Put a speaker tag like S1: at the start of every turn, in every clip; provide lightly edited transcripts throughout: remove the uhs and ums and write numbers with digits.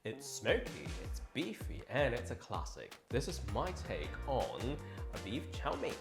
S1: It's smoky, it's beefy, and it's a classic. This is my take on a beef chow mein.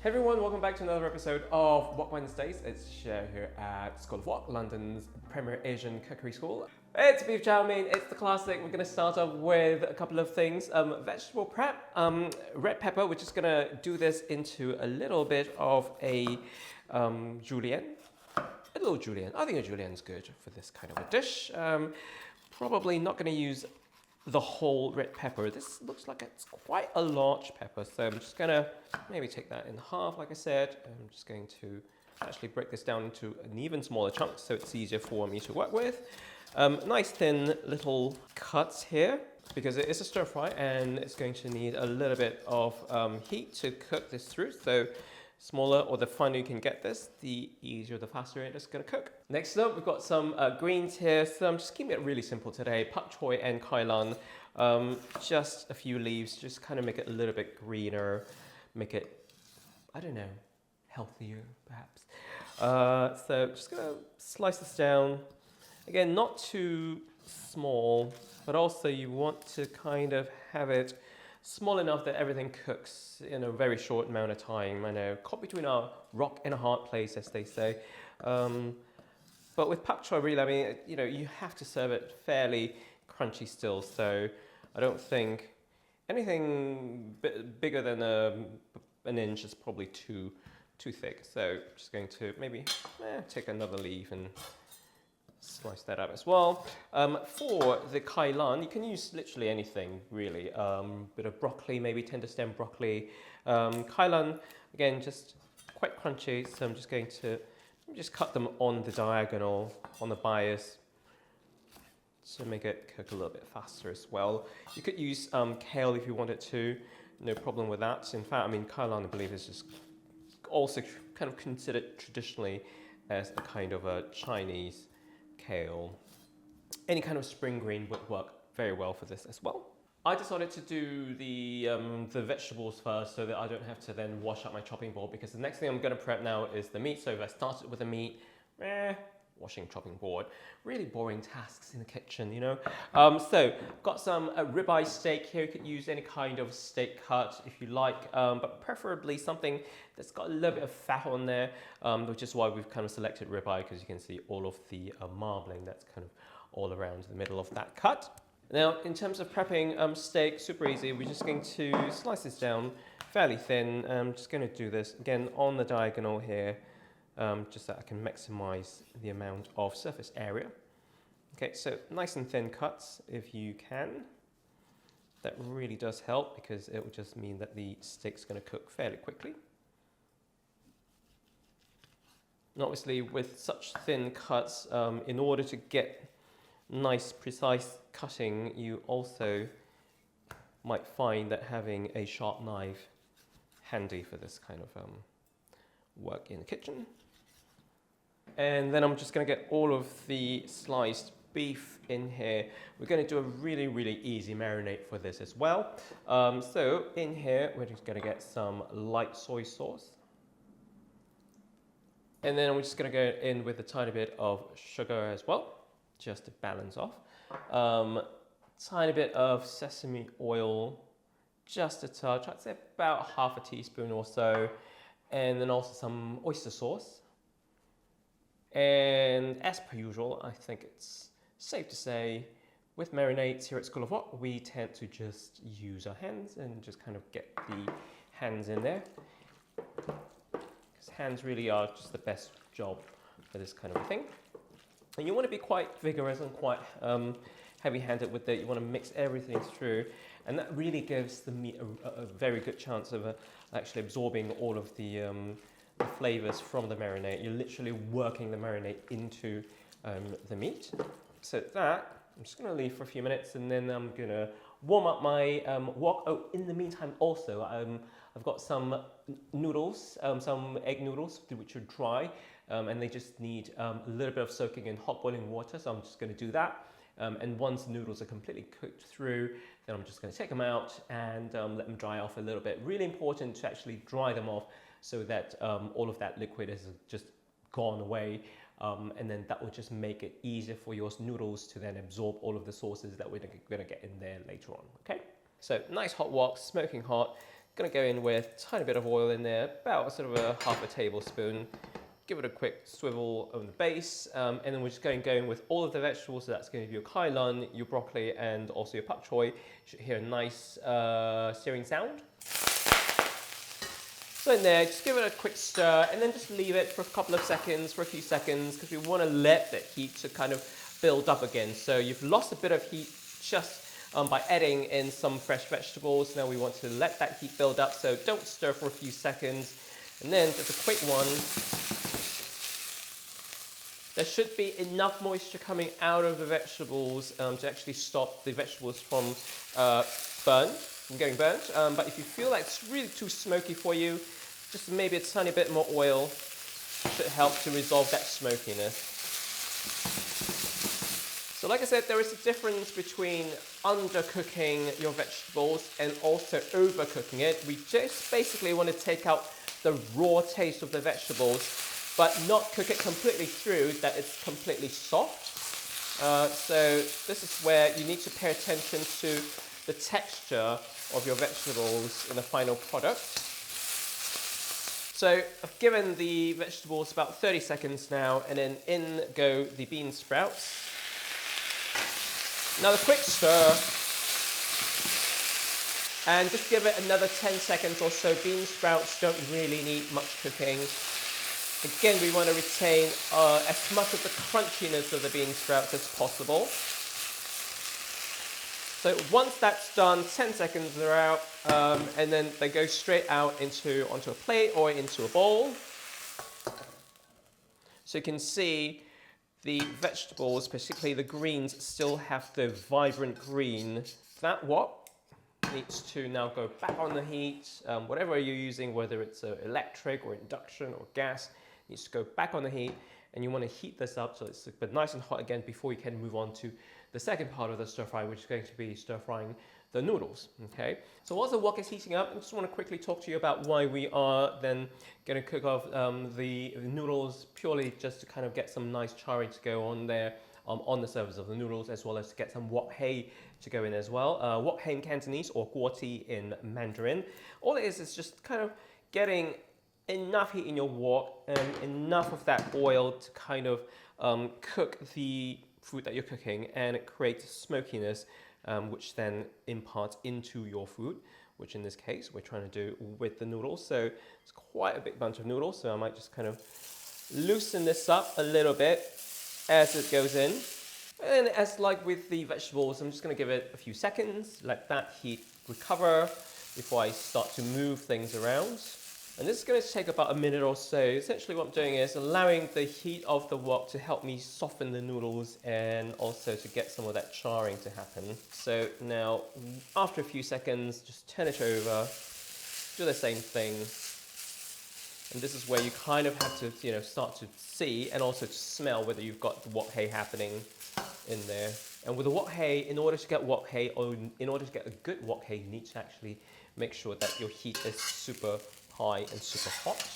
S1: Hey everyone, welcome back to another episode of Wok Wednesdays. It's Chow here at School of Wok, London's premier Asian cookery school. It's beef chow mein, it's the classic. We're gonna start off with a couple of things. Vegetable prep, red pepper. We're just gonna do this into a little bit of a julienne. A little julienne. I think a julienne's good for this kind of a dish. Probably not gonna use the whole red pepper. This looks like it's quite a large pepper, so I'm just gonna maybe take that in half, like I said. I'm just going to actually break this down into an even smaller chunk so it's easier for me to work with. Nice thin little cuts here because it is a stir fry and it's going to need a little bit of heat to cook this through. So smaller or the finer you can get this, the easier, the faster it is going to cook. Next up, we've got some greens here. So I'm just keeping it really simple today. Pak choi and kai lan. Just a few leaves, just kind of make it a little bit greener, make it, I don't know, healthier perhaps. So just going to slice this down. Again, not too small, but also you want to kind of have it small enough that everything cooks in a very short amount of time. I know, caught between a rock and a hard place, as they say. But with pak choi, really, I mean, you know, you have to serve it fairly crunchy still. So I don't think anything bigger than an inch is probably too thick. So just going to maybe take another leaf and slice that up as well. For the kai lan, you can use literally anything really. Bit of broccoli, maybe tender stem broccoli. Kai lan, again, just quite crunchy, so I'm just going to just cut them on the diagonal, on the bias, to make it cook a little bit faster as well. You could use kale if you wanted to, no problem with that. In fact, I mean, kai lan, I believe, is just also kind of considered traditionally as a kind of a Chinese kale. Any kind of spring green would work very well for this as well. I decided to do the vegetables first so that I don't have to then wash up my chopping board, because the next thing I'm going to prep now is the meat. So if I started with the meat, washing chopping board, really boring tasks in the kitchen, you know. So got some ribeye steak here. You could use any kind of steak cut if you like, but preferably something that's got a little bit of fat on there, which is why we've kind of selected ribeye, because you can see all of the marbling that's kind of all around the middle of that cut. Now, in terms of prepping steak, super easy. We're just going to slice this down fairly thin. I'm just going to do this again on the diagonal here. Just so I can maximize the amount of surface area. Okay, so nice and thin cuts if you can. That really does help because it will just mean that the steak's going to cook fairly quickly. And obviously with such thin cuts, in order to get nice precise cutting, you also might find that having a sharp knife handy for this kind of work in the kitchen. And then I'm just going to get all of the sliced beef in here. We're going to do a really, really easy marinade for this as well. So in here, we're just going to get some light soy sauce. And then we're just going to go in with a tiny bit of sugar as well, just to balance off. Tiny bit of sesame oil, just a touch, I'd say about half a teaspoon or so. And then also some oyster sauce. And as per usual, I think it's safe to say with marinades here at School of Wok, we tend to just use our hands and just kind of get the hands in there. Because hands really are just the best job for this kind of a thing. And you want to be quite vigorous and quite heavy-handed with it. You want to mix everything through. And that really gives the meat a very good chance of actually absorbing all of the flavors from the marinade. You're literally working the marinade into the meat. So that, I'm just going to leave for a few minutes and then I'm going to warm up my wok. Oh, in the meantime also, I've got some noodles, some egg noodles, which are dry, and they just need a little bit of soaking in hot boiling water, so I'm just going to do that. And once the noodles are completely cooked through, then I'm just going to take them out and let them dry off a little bit. Really important to actually dry them off so that all of that liquid has just gone away and then that will just make it easier for your noodles to then absorb all of the sauces that we're going to get in there later on. Okay, so nice hot wok, smoking hot. Going to go in with a tiny bit of oil in there, about sort of a half a tablespoon. Give it a quick swivel on the base, and then we're just going to go in with all of the vegetables. So that's going to be your kailan, your broccoli, and also your pak choi. You should hear a nice searing sound. So in there, just give it a quick stir, and then just leave it for a couple of seconds, for a few seconds, because we want to let that heat to kind of build up again. So you've lost a bit of heat just by adding in some fresh vegetables. Now we want to let that heat build up, so don't stir for a few seconds. And then just a quick one. There should be enough moisture coming out of the vegetables to actually stop the vegetables from getting burnt. But if you feel like it's really too smoky for you, just maybe a tiny bit more oil should help to resolve that smokiness. So like I said, there is a difference between undercooking your vegetables and also overcooking it. We just basically want to take out the raw taste of the vegetables, but not cook it completely through, that it's completely soft. So this is where you need to pay attention to the texture of your vegetables in the final product. So I've given the vegetables about 30 seconds now, and then in go the bean sprouts. Another quick stir, and just give it another 10 seconds or so. Bean sprouts don't really need much cooking. Again, we want to retain as much of the crunchiness of the bean sprouts as possible. So once that's done, 10 seconds they're out, and then they go straight out onto a plate or into a bowl. So you can see the vegetables, particularly the greens, still have the vibrant green. That wok needs to now go back on the heat. Whatever you're using, whether it's electric or induction or gas, needs to go back on the heat, and you want to heat this up so it's nice and hot again before you can move on to the second part of the stir fry, which is going to be stir frying the noodles. Okay, so whilst the wok is heating up, I just want to quickly talk to you about why we are then going to cook off the noodles, purely just to kind of get some nice charring to go on there on the surface of the noodles, as well as to get some wok hei to go in as well. Wok hei in Cantonese, or guo ti in Mandarin. All it is just kind of getting enough heat in your wok and enough of that oil to kind of cook the food that you're cooking, and it creates smokiness, which then imparts into your food, which in this case we're trying to do with the noodles. So it's quite a big bunch of noodles, so I might just kind of loosen this up a little bit as it goes in. And as like with the vegetables, I'm just going to give it a few seconds, let that heat recover before I start to move things around. And this is going to take about a minute or so. Essentially what I'm doing is allowing the heat of the wok to help me soften the noodles and also to get some of that charring to happen. So now, after a few seconds, just turn it over, do the same thing. And this is where you kind of have to, start to see and also to smell whether you've got the wok hei happening in there. And with the wok hei, in order to get wok hei, or in order to get a good wok hei, you need to actually make sure that your heat is super high and super hot.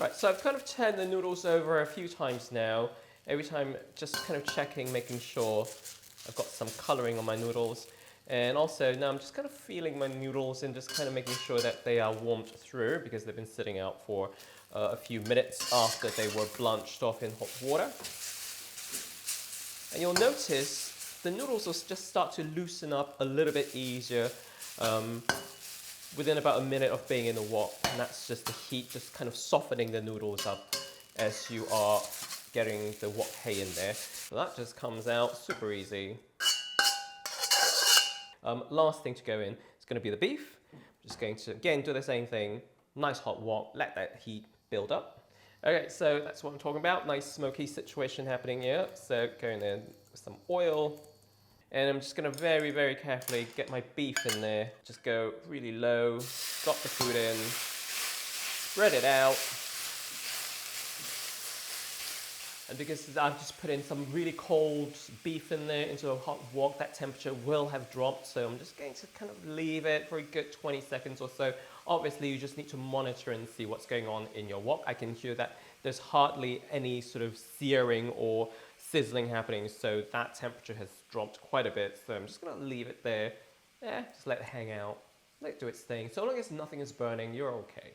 S1: Right, so I've kind of turned the noodles over a few times now. Every time just kind of checking, making sure I've got some coloring on my noodles. And also now I'm just kind of feeling my noodles and just kind of making sure that they are warmed through, because they've been sitting out for a few minutes after they were blanched off in hot water. And you'll notice the noodles will just start to loosen up a little bit easier within about a minute of being in the wok. And that's just the heat just kind of softening the noodles up as you are getting the wok hei in there. So that just comes out super easy. Last thing to go in is going to be the beef. Just going to, again, do the same thing. Nice hot wok, let that heat build up. Okay, so that's what I'm talking about. Nice smoky situation happening here. So going in with some oil. And I'm just going to very, very carefully get my beef in there. Just go really low, drop the food in, spread it out. And because I've just put in some really cold beef in there into a hot wok, that temperature will have dropped. So I'm just going to kind of leave it for a good 20 seconds or so. Obviously, you just need to monitor and see what's going on in your wok. I can hear that there's hardly any sort of searing or sizzling happening. So that temperature has dropped quite a bit. So I'm just going to leave it there. Yeah, just let it hang out. Let it do its thing. So long as nothing is burning, you're okay.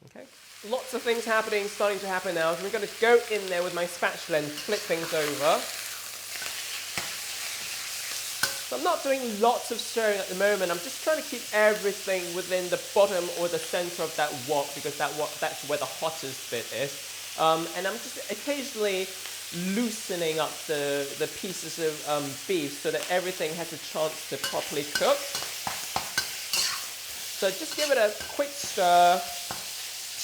S1: Okay, lots of things happening, starting to happen now. So we're going to go in there with my spatula and flip things over. So I'm not doing lots of stirring at the moment. I'm just trying to keep everything within the bottom or the center of that wok, because that's where the hottest bit is. And I'm just occasionally loosening up the pieces of beef so that everything has a chance to properly cook. So just give it a quick stir.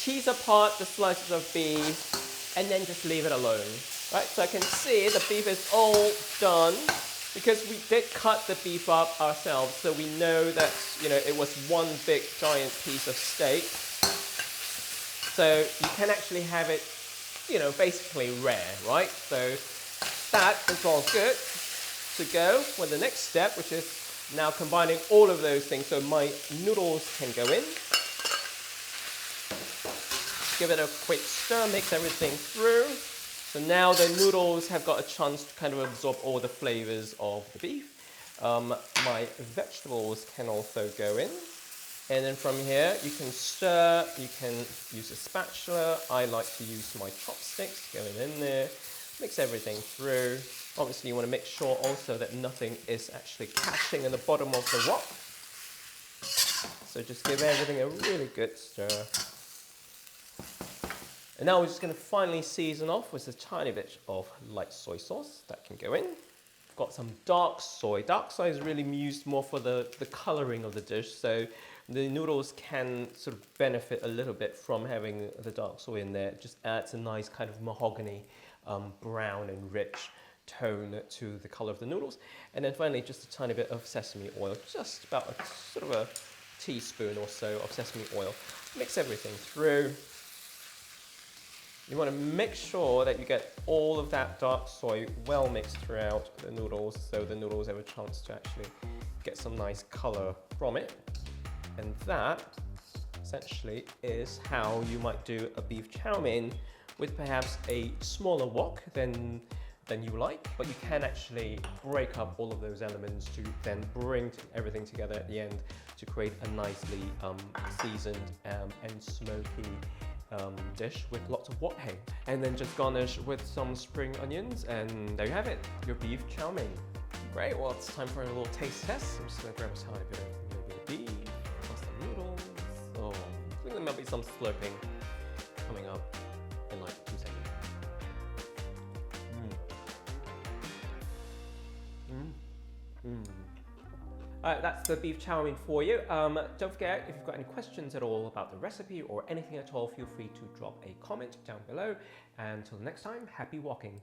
S1: Tease apart the slices of beef and then just leave it alone. Right, so I can see the beef is all done because we did cut the beef up ourselves, so we know that, you know, it was one big giant piece of steak. So you can actually have it, you know, basically rare, right? So that is all good to go with the next step, which is now combining all of those things. So my noodles can go in. Give it a quick stir, mix everything through. So now the noodles have got a chance to kind of absorb all the flavors of the beef. My vegetables can also go in. And then from here, you can stir, you can use a spatula. I like to use my chopsticks, going in there, mix everything through. Obviously, you want to make sure also that nothing is actually catching in the bottom of the wok. So just give everything a really good stir. And now we're just going to finally season off with a tiny bit of light soy sauce that can go in. I've got some dark soy. Dark soy is really used more for the coloring of the dish, so the noodles can sort of benefit a little bit from having the dark soy in there. It just adds a nice kind of mahogany brown and rich tone to the color of the noodles. And then finally, just a tiny bit of sesame oil, just about a sort of a teaspoon or so of sesame oil. Mix everything through. You want to make sure that you get all of that dark soy well mixed throughout the noodles, so the noodles have a chance to actually get some nice color from it. And that essentially is how you might do a beef chow mein with perhaps a smaller wok than you like, but you can actually break up all of those elements to then bring everything together at the end to create a nicely seasoned and smoky dish with lots of wok hei. And then just garnish with some spring onions, and there you have it, your beef chow mein. Great, well it's time for a little taste test. I'm just gonna grab a tiny bit of beef, plus some noodles. Oh, I think there might be some slurping coming up in like 2 seconds. Alright, that's the beef chow mein for you. Don't forget, if you've got any questions at all about the recipe or anything at all, feel free to drop a comment down below. And until next time, happy walking.